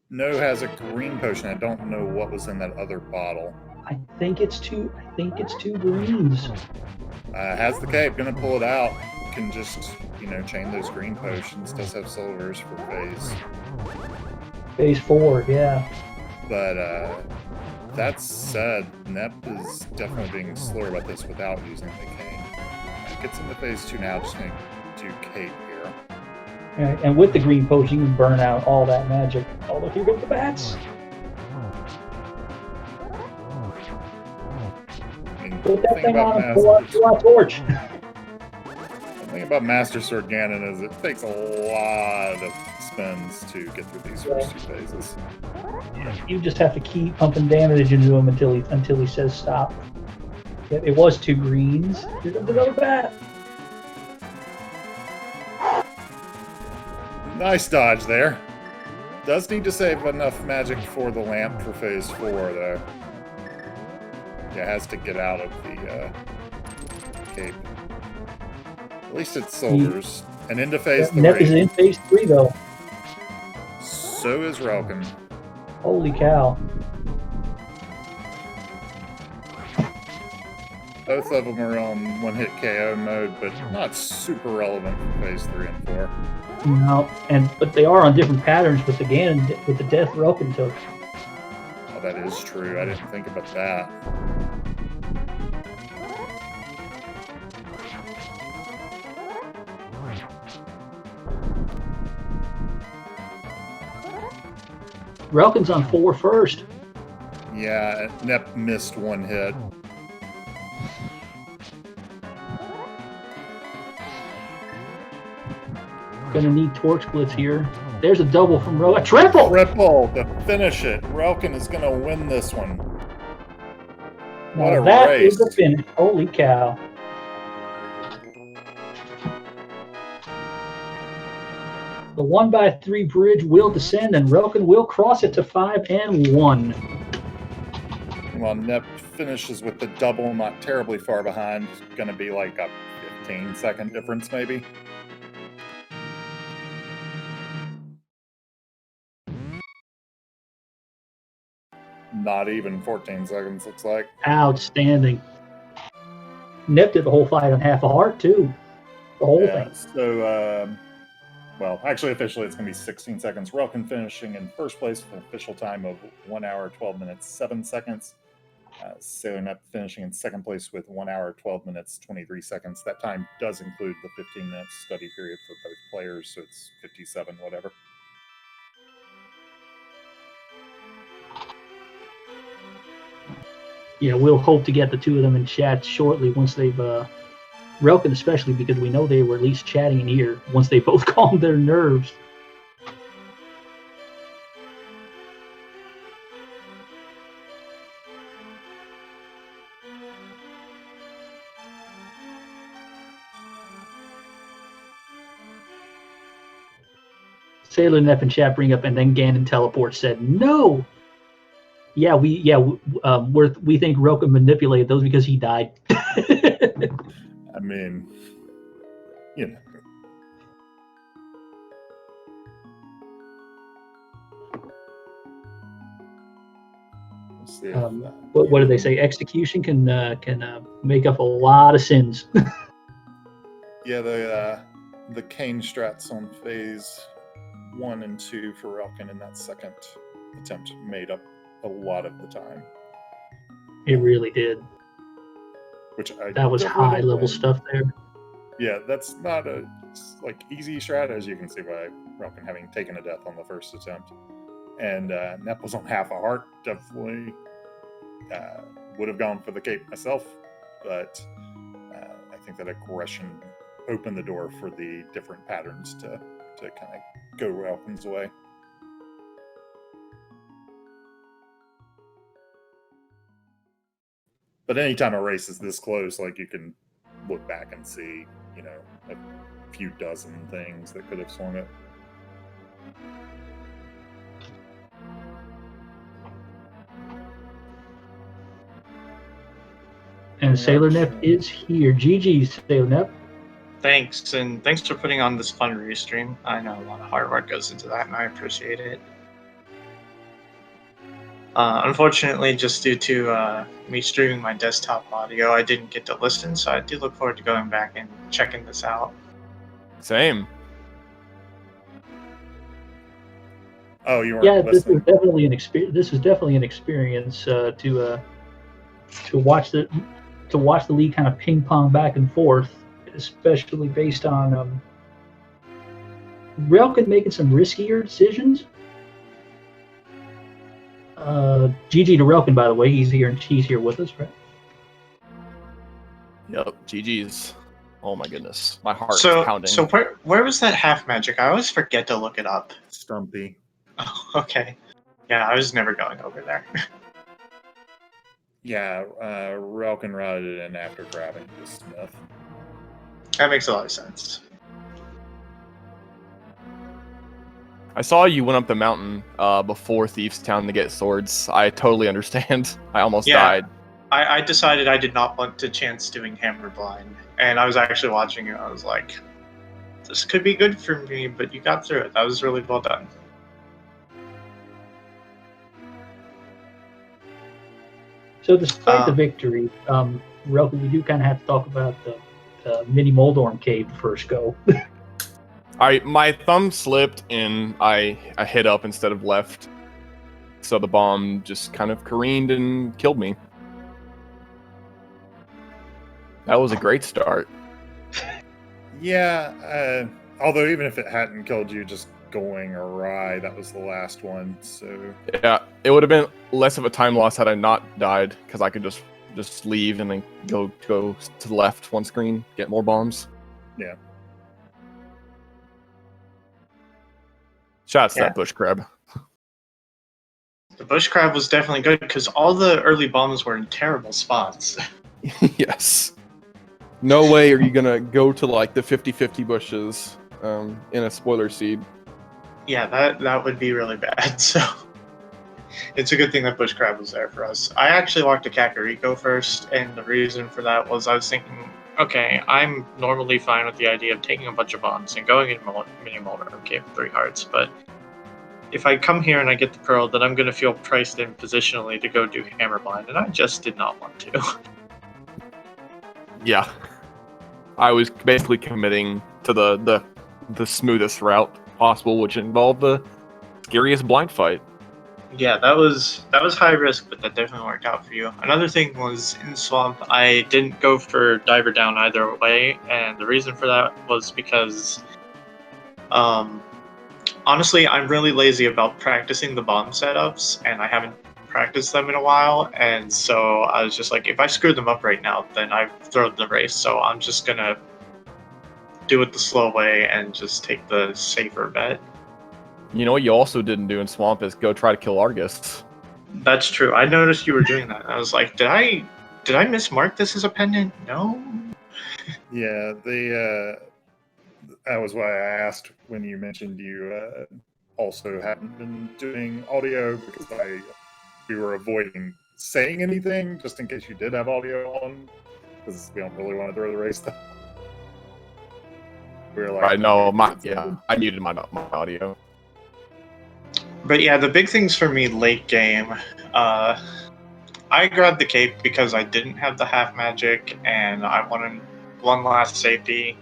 know has a green potion. I don't know what was in that other bottle. I think it's two greens. Has the cape, gonna pull it out. Can just, chain those green potions. Does have silvers for Phase 4, yeah. But that said, Nep is definitely being slower about this without using the cane. Gets into phase 2 now, just gonna do cape here. And with the green potion, you can burn out all that magic. Oh, look, here go the bats. Put that thing on and pull out torch. The thing about Master Sword Ganon is it takes a lot of spins to get through these first 2 phases. You just have to keep pumping damage into him until he says stop. Yep, it was 2 greens. Here's another bat. Nice dodge there. Does need to save enough magic for the lamp for phase 4, though. Yeah, has to get out of the cape. At least it's silvers. And into phase 3. Nep is in phase 3, though. So is Relkin. Holy cow. Both of them are on one-hit KO mode, but not super relevant for phase 3 and 4. No, but they are on different patterns with the death Relkin took. Oh, that is true. I didn't think about that. Relkin's on 4 first. Yeah, Nep missed 1 hit. Gonna need torch splits here. There's a double from Relkin. Triple! Triple to finish it. Relkin is gonna win this one. What a that race. Is the finish. Holy cow. The 1x3 bridge will descend and Relkin will cross it to 5 and 1. Well, Nep finishes with the double, not terribly far behind. Gonna be like a 15-second difference, maybe. Not even 14 seconds, looks like. Outstanding. Nep did the whole fight on half a heart, too. The whole thing. So, well, actually, officially, it's going to be 16 seconds. Relkin finishing in first place with an official time of 1 hour, 12 minutes, 7 seconds. Sailor Nep finishing in second place with 1 hour, 12 minutes, 23 seconds. That time does include the 15-minute study period for both players, so it's 57, whatever. Yeah, we'll hope to get the 2 of them in chat shortly once they've, Relkin especially, because we know they were at least chatting in here once they both calmed their nerves. Sailor Nep and chat bring up, and then Ganon teleport said no. Yeah, we think Relkin manipulated those because he died. I mean, you know. Let's see what did they say? Execution can make up a lot of sins. Yeah, the cane strats on phase 1 and 2 for Relkin in that second attempt made up a lot of the time. It really did. That was high level stuff there. Yeah, that's not a easy strat, as you can see by Relkin having taken a death on the first attempt. And Nep was on half a heart. Definitely would have gone for the cape myself, but I think that aggression opened the door for the different patterns to kind of go Relkin's way. But anytime a race is this close, you can look back and see, a few dozen things that could have swung it. And Sailor Nep is here. GG's, Sailor Nep. Thanks, and thanks for putting on this fun restream. I know a lot of hard work goes into that, and I appreciate it. Unfortunately, just due to me streaming my desktop audio, I didn't get to listen, so I do look forward to going back and checking this out. Same. Oh, you weren't Yeah, this is listening. definitely an experience. This is definitely an experience to watch the league kind of ping pong back and forth, especially based on relkin making some riskier decisions. GG to relkin, by the way. He's here with us, right? Yep. GG's. Oh my goodness, my heart's So, pounding. so where was that half magic? I always forget to look it up. Stumpy. Oh, okay. Yeah, I was never going over there. Yeah, Relkin routed it in after grabbing the Smith. That makes a lot of sense. I saw you went up the mountain before Thieves Town to get swords. I totally understand. I almost died. I decided I did not want to chance doing Hammer Blind, and I was actually watching it. I was like, this could be good for me, but you got through it. That was really well done. So despite the victory, relkin, we do kind of have to talk about the mini Moldorm cave first go. My thumb slipped and I hit up instead of left, so the bomb just kind of careened and killed me. That was a great start. Yeah, although even if it hadn't killed you, just going awry, that was the last one, so... Yeah, it would have been less of a time loss had I not died, because I could just leave and then go to the left one screen, get more bombs. Yeah. Shout out to that bush crab. The bush crab was definitely good, because all the early bombs were in terrible spots. Yes. No way are you gonna go to like the 50-50 bushes in a spoiler seed. Yeah, that would be really bad, so... It's a good thing that bush crab was there for us. I actually walked to Kakariko first, and the reason for that was I was thinking, okay, I'm normally fine with the idea of taking a bunch of bombs and going in mini Moldorm Cave 3 hearts, but if I come here and I get the pearl, then I'm going to feel priced in positionally to go do Hammer Blind, and I just did not want to. Yeah. I was basically committing to the smoothest route possible, which involved the scariest blind fight. Yeah, that was high risk, but that definitely worked out for you. Another thing was in Swamp, I didn't go for Diver Down either way, and the reason for that was because, honestly, I'm really lazy about practicing the bomb setups, and I haven't practiced them in a while, and so I was just like, if I screw them up right now, then I've thrown the race, so I'm just gonna do it the slow way and just take the safer bet. You know what you also didn't do in Swamp is go try to kill Argus. That's true. I noticed you were doing that. I was like, did I mismark this as a pendant? No. Yeah, that was why I asked when you mentioned you also hadn't been doing audio, because we were avoiding saying anything just in case you did have audio on, because we don't really want to throw the race stuff. We were like, I know, I muted my audio. But yeah, the big things for me late game, I grabbed the cape because I didn't have the half magic and I wanted one last safety,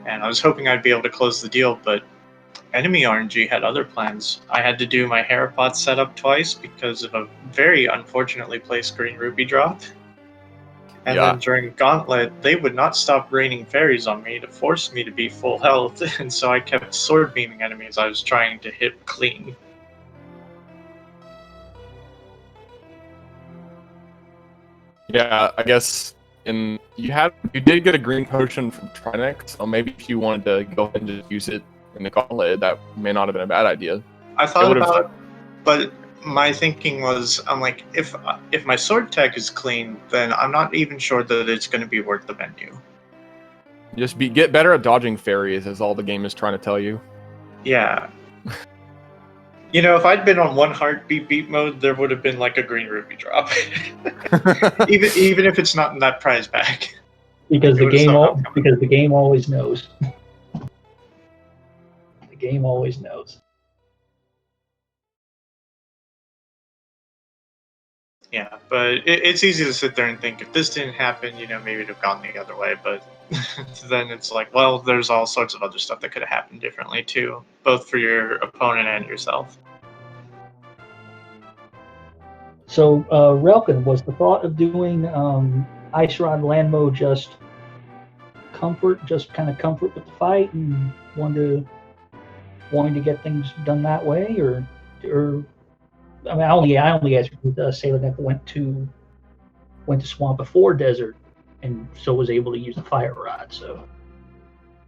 and I was hoping I'd be able to close the deal, but enemy RNG had other plans. I had to do my Herapot setup twice because of a very unfortunately placed green rupee drop. And then during Gauntlet, they would not stop raining fairies on me to force me to be full health, and so I kept sword beaming enemies I was trying to hit clean. Yeah, I guess you did get a green potion from Trinex, so maybe if you wanted to go ahead and just use it in the Gauntlet, that may not have been a bad idea. I thought about it, but my thinking was, I'm like, if my sword tech is clean, then I'm not even sure that it's going to be worth the menu. Just get better at dodging fairies, is all the game is trying to tell you. Yeah. You know, if I'd been on one heartbeat beat mode, there would have been like a green rupee drop. even if it's not in that prize pack. Because the game always knows. The game always knows. Yeah, but it's easy to sit there and think if this didn't happen, maybe it'd have gone the other way. But then it's like, well, there's all sorts of other stuff that could have happened differently too, both for your opponent and yourself. So, Relkin, was the thought of doing Ice Rod land mode just kind of comfort with the fight, and wanting to get things done that way, or I mean, I only asked because Sailor Neck went to Swamp before Desert, and so was able to use the Fire Rod. So,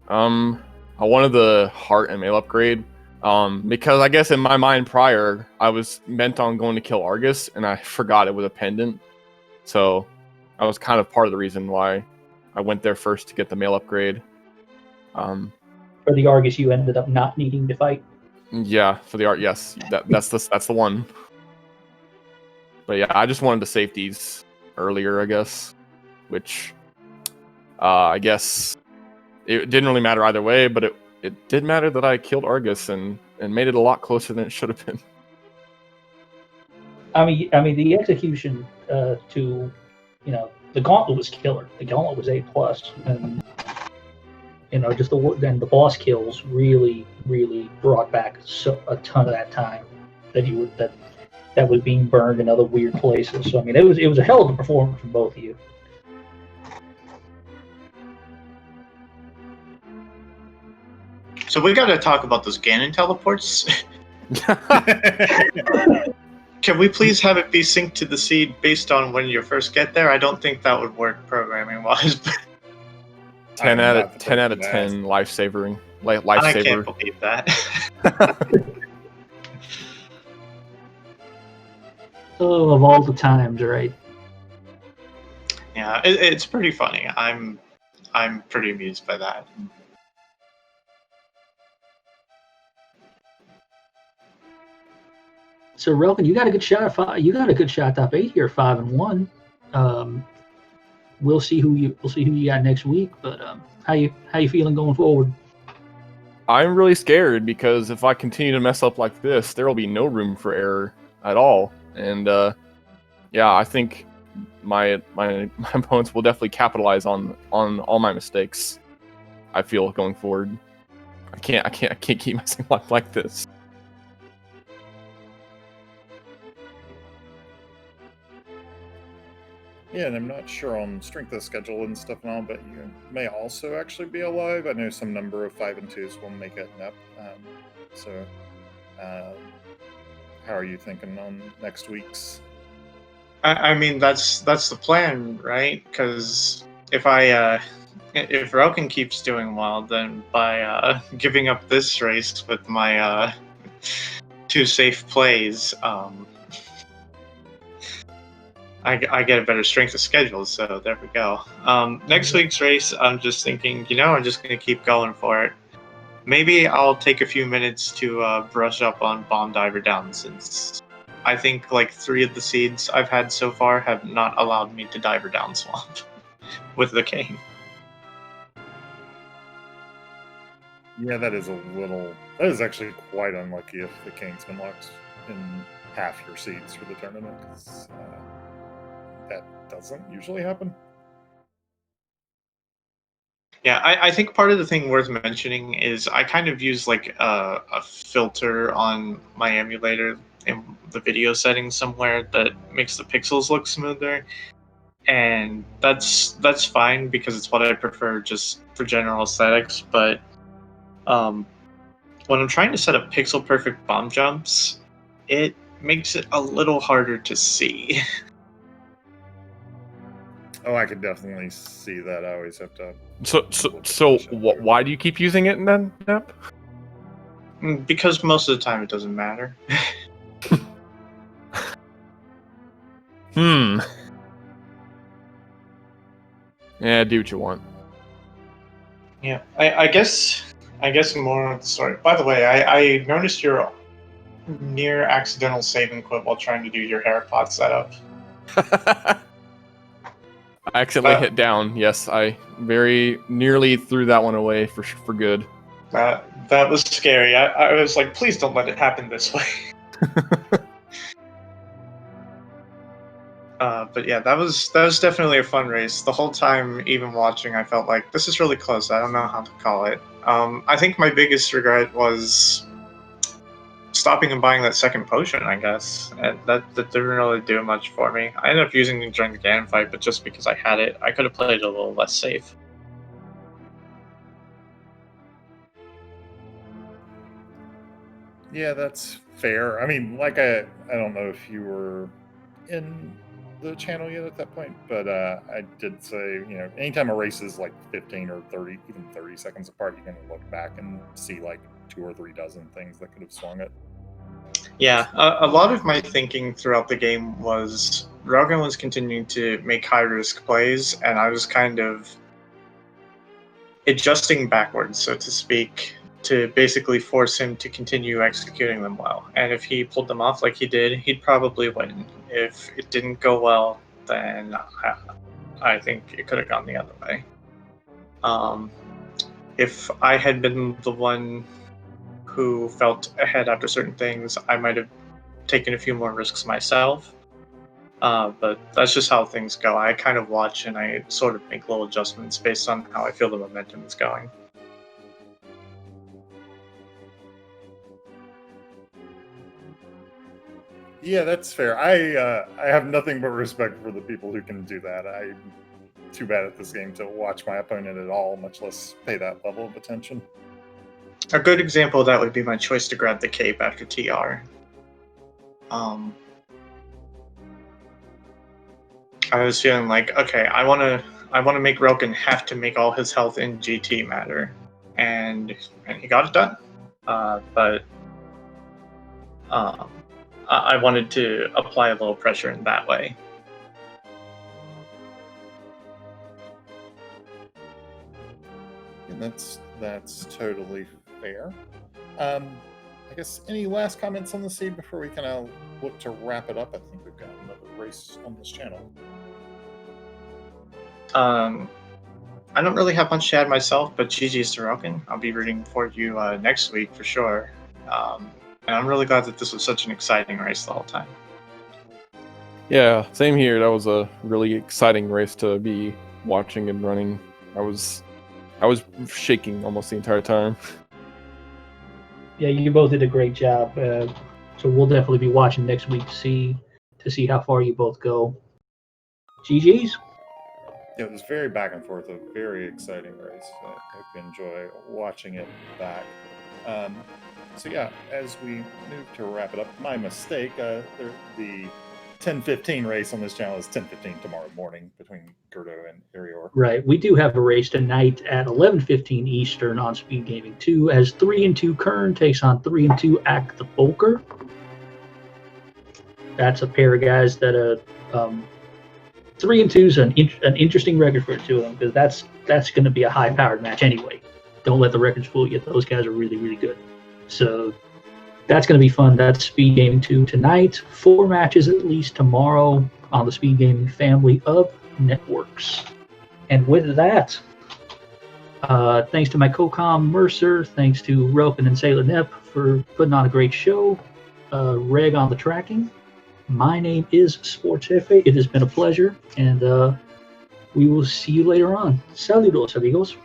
I wanted the heart and mail upgrade. Because I guess in my mind prior, I was bent on going to kill Argus, and I forgot it was a pendant. So, that was kind of part of the reason why I went there first to get the mail upgrade. For the Argus, you ended up not needing to fight. Yeah, for the art, yes, that's the one. But yeah, I just wanted the safeties earlier, I guess, which I guess it didn't really matter either way, but it did matter that I killed Argus and made it a lot closer than it should have been. I mean, the execution to, the Gauntlet was killer. The Gauntlet was A+, and just the boss kills really brought back a ton of that time that was being burned in other weird places. So I mean, it was a hell of a performance from both of you. So we got to talk about those Ganon teleports. Can we please have it be synced to the seed based on when you first get there? I don't think that would work programming-wise. 10 out of 10 lifesaving. Lifesaver. I can't believe that. Oh, of all the times, right? Yeah, it's pretty funny. I'm pretty amused by that. So, Relkin, you got a good shot. You got a good shot top 8 here, 5-1. We'll see who you got next week. But how you feeling going forward? I'm really scared because if I continue to mess up like this, there will be no room for error at all. And yeah, I think my opponents will definitely capitalize on all my mistakes. I feel going forward. I can't keep messing up like this. Yeah, and I'm not sure on strength of schedule and stuff and all, but you may also actually be alive. I know some number of 5 and 2s will make it up. So, how are you thinking on next week's? I mean, that's the plan, right? Because if Relkin keeps doing well, then by giving up this race with my 2 safe plays, I get a better strength of schedule, so there we go. Next week's race, I'm just thinking, I'm just going to keep going for it. Maybe I'll take a few minutes to brush up on Bomb Diver Down, since I think like 3 of the seeds I've had so far have not allowed me to Diver Down Swamp with the cane. Yeah, that is actually quite unlucky if the cane's been locked in half your seeds for the tournament. That doesn't usually happen. Yeah, I think part of the thing worth mentioning is I kind of use like a filter on my emulator in the video settings somewhere that makes the pixels look smoother, and that's fine because it's what I prefer just for general aesthetics. But when I'm trying to set up pixel perfect bomb jumps, it makes it a little harder to see. Oh, I could definitely see that. I always have to. So why do you keep using it then, Nap? Because most of the time it doesn't matter. Yeah, do what you want. Yeah, I guess more on the story. By the way, I noticed your near accidental save and quit while trying to do your hair pot setup. I accidentally hit down. Yes, I very nearly threw that one away for good. That was scary. I was like, please don't let it happen this way. But yeah, that was definitely a fun race. The whole time, even watching, I felt like this is really close. I don't know how to call it. I think my biggest regret was stopping and buying that second potion, I guess. And that didn't really do much for me. I ended up using it during the Ganon fight, but just because I had it, I could have played it a little less safe. Yeah, that's fair. I mean, like I don't know if you were in the channel yet at that point, but I did say, anytime a race is like 15 or 30, even 30 seconds apart, you can look back and see like 2 or 3 dozen things that could have swung it. Yeah, a lot of my thinking throughout the game was Rogan was continuing to make high-risk plays, and I was kind of adjusting backwards, so to speak, to basically force him to continue executing them well. And if he pulled them off like he did, he'd probably win. If it didn't go well, then I think it could have gone the other way. If I had been the one who felt ahead after certain things, I might have taken a few more risks myself. But that's just how things go. I kind of watch and I sort of make little adjustments based on how I feel the momentum is going. Yeah, that's fair. I have nothing but respect for the people who can do that. I'm too bad at this game to watch my opponent at all, much less pay that level of attention. A good example of that would be my choice to grab the cape after TR. I was feeling like, okay, I want to make Relkin have to make all his health in GT matter, and he got it done. But I wanted to apply a little pressure in that way. And that's totally fair. I guess any last comments on the seed before we kind of look to wrap it up? I think we've got another race on this channel. I don't really have much to add myself, but GG's to Relkin. I'll be rooting for you next week for sure. And I'm really glad that this was such an exciting race the whole time. Yeah, same here. That was a really exciting race to be watching and running. I was shaking almost the entire time. Yeah, you both did a great job. So we'll definitely be watching next week to see how far you both go. GG's. It was very back and forth, a very exciting race. I hope you enjoy watching it back. So yeah, as we move to wrap it up, my mistake, the 10:15 race on this channel is 10:15 tomorrow morning between Gerdo and Arior. Right. We do have a race tonight at 11:15 Eastern on Speed Gaming 2 as 3-2 Kern takes on 3-2 Act the Poker. That's a pair of guys that 3-2 is an interesting record for the two of them, because that's going to be a high-powered match anyway. Don't let the records fool you. Those guys are really, really good. So that's going to be fun. That's Speed Gaming 2 tonight. 4 matches at least tomorrow on the Speed Gaming family of networks. And with that, thanks to my co-com Mercer, thanks to Relkin and Sailor Nep for putting on a great show, Reg on the tracking. My name is Sports Jefe. It has been a pleasure, and we will see you later on. Saludos, amigos.